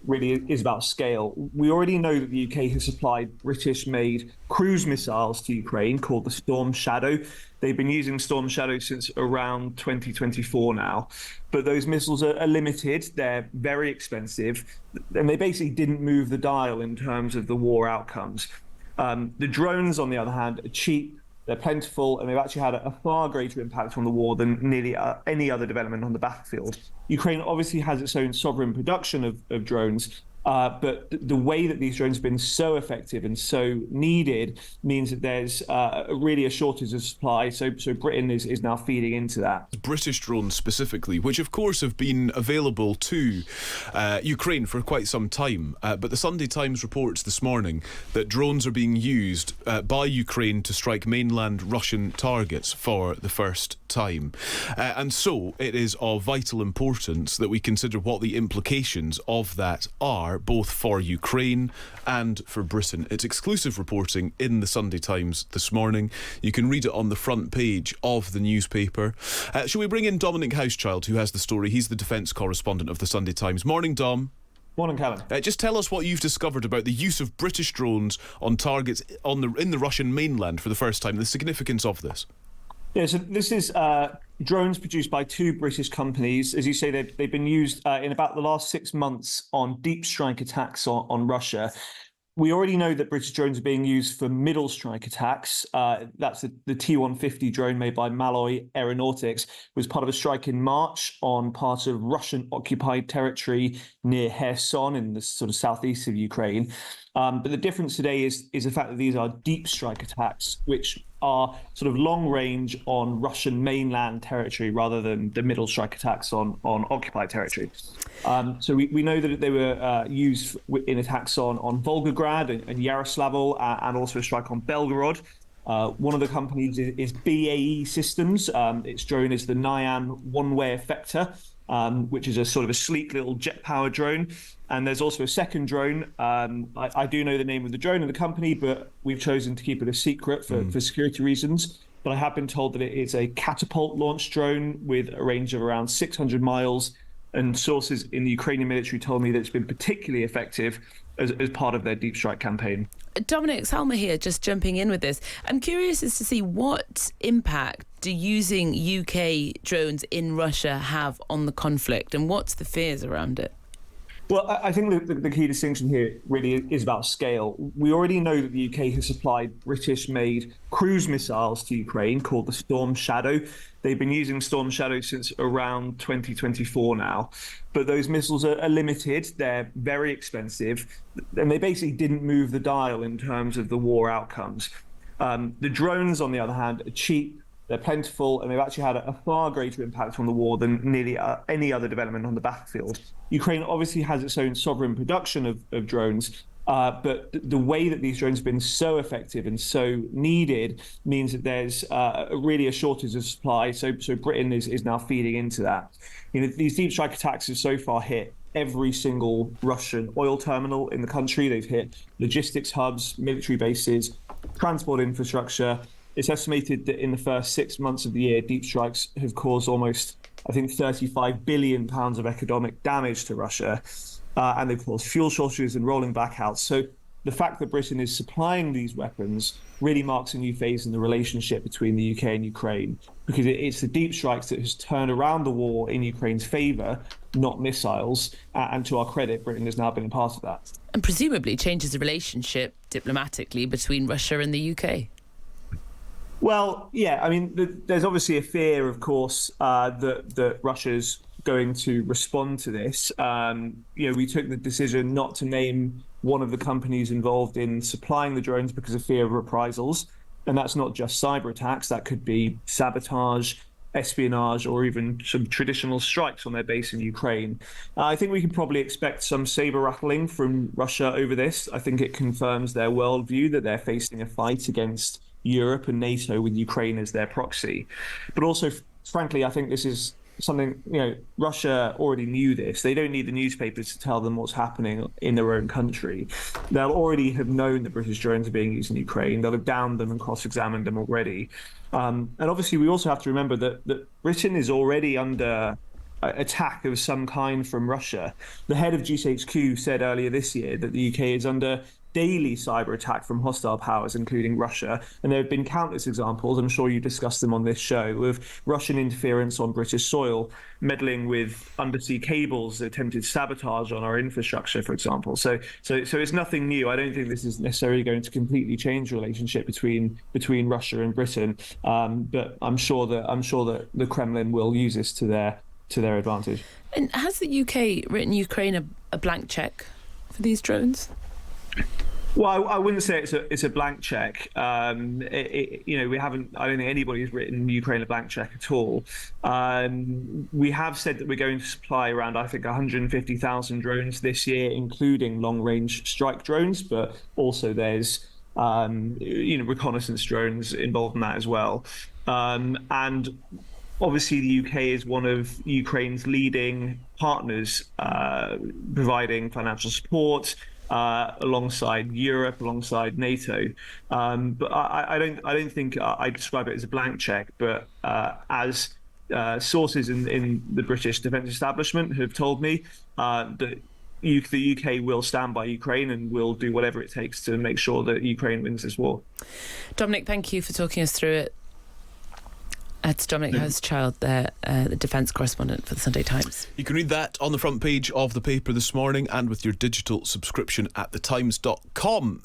really is about scale. We already know that the UK has supplied British-made cruise missiles to Ukraine called the Storm Shadow. They've been using Storm Shadow since around 2024 now. But those missiles are limited, they're very expensive, and they basically didn't move the dial in terms of the war outcomes. The drones, on the other hand, are cheap, they're plentiful, and they've actually had a far greater impact on the war than nearly any other development on the battlefield. Ukraine obviously has its own sovereign production of drones, but the way that these drones have been so effective and so needed means that there's really a shortage of supply. So Britain is now feeding into that. British drones specifically, which of course have been available to Ukraine for quite some time. But the Sunday Times reports this morning that drones are being used by Ukraine to strike mainland Russian targets for the first time. And so it is of vital importance that we consider what the implications of that are, both for Ukraine and for Britain. It's exclusive reporting in the Sunday Times this morning. You can read it on the front page of the newspaper. Shall we bring in Dominic Hauschild, who has the story? He's the defence correspondent of the Sunday Times. Morning, Dom. Morning, Calum. Just tell us what you've discovered about the use of British drones on targets in the Russian mainland for the first time, the significance of this. Yeah, so this is drones produced by two British companies. As you say, they've been used in about the last 6 months on deep strike attacks on Russia. We already know that British drones are being used for middle strike attacks. That's the T-150 drone made by Malloy Aeronautics, was part of a strike in March on part of Russian-occupied territory near Kherson in the sort of southeast of Ukraine. But the difference today is the fact that these are deep strike attacks, which are sort of long range on Russian mainland territory rather than the middle strike attacks on occupied territory. So we know that they were used in attacks on Volgograd and Yaroslavl and also a strike on Belgorod. One of the companies is BAE Systems. Its drone is the Nyam one-way effector, which is a sort of a sleek little jet-powered drone. And there's also a second drone. I do know the name of the drone and the company, but we've chosen to keep it a secret for security reasons. But I have been told that it is a catapult launch drone with a range of around 600 miles. And sources in the Ukrainian military told me that it's been particularly effective as part of their deep strike campaign. Dominic, Salma here, just jumping in with this. I'm curious as to see what impact do using UK drones in Russia have on the conflict, and what's the fears around it? Well, I think the key distinction here really is about scale. We already know that the UK has supplied British-made cruise missiles to Ukraine called the Storm Shadow. They've been using Storm Shadow since around 2024 now. But those missiles are limited, they're very expensive, and they basically didn't move the dial in terms of the war outcomes. The drones, on the other hand, are cheap, they're plentiful, and they've actually had a far greater impact on the war than nearly any other development on the battlefield. Ukraine obviously has its own sovereign production of drones, but the way that these drones have been so effective and so needed means that there's really a shortage of supply. So Britain is now feeding into that. You know, these deep strike attacks have so far hit every single Russian oil terminal in the country. They've hit logistics hubs, military bases, transport infrastructure. It's estimated that in the first 6 months of the year, deep strikes have caused almost, I think, £35 billion of economic damage to Russia. And they've caused fuel shortages and rolling blackouts. So the fact that Britain is supplying these weapons really marks a new phase in the relationship between the UK and Ukraine, because it's the deep strikes that has turned around the war in Ukraine's favour, not missiles. And to our credit, Britain has now been a part of that. And presumably changes the relationship diplomatically between Russia and the UK. Well, yeah, I mean, there's obviously a fear, of course, that Russia's going to respond to this. We took the decision not to name one of the companies involved in supplying the drones because of fear of reprisals. And that's not just cyber attacks. That could be sabotage, espionage, or even some traditional strikes on their base in Ukraine. I think we can probably expect some saber rattling from Russia over this. I think it confirms their worldview that they're facing a fight against Europe and NATO with Ukraine as their proxy. But also, frankly, I think this is something, Russia already knew this. They don't need the newspapers to tell them what's happening in their own country. They'll already have known that British drones are being used in Ukraine. They'll have downed them and cross-examined them already. And obviously, we also have to remember that Britain is already under attack of some kind from Russia. The head of GCHQ said earlier this year that the UK is under daily cyber attack from hostile powers, including Russia. And there have been countless examples, I'm sure you discussed them on this show, of Russian interference on British soil, meddling with undersea cables, attempted sabotage on our infrastructure, for example. So it's nothing new. I don't think this is necessarily going to completely change the relationship between Russia and Britain. But I'm sure that the Kremlin will use this to their advantage. And has the UK written Ukraine a blank check for these drones? Well, I wouldn't say it's a blank check. We haven't. I don't think anybody's written Ukraine a blank check at all. We have said that we're going to supply around, I think, 150,000 drones this year, including long-range strike drones, but also there's reconnaissance drones involved in that as well. And obviously, the UK is one of Ukraine's leading partners, providing financial support. Alongside Europe, alongside NATO, but I don't think I describe it as a blank check, but as sources in the British defence establishment have told me that the UK will stand by Ukraine and will do whatever it takes to make sure that Ukraine wins this war. Dominic, thank you for talking us through it. It's Dominic Hauschild there, the defence correspondent for the Sunday Times. You can read that on the front page of the paper this morning and with your digital subscription at thetimes.com.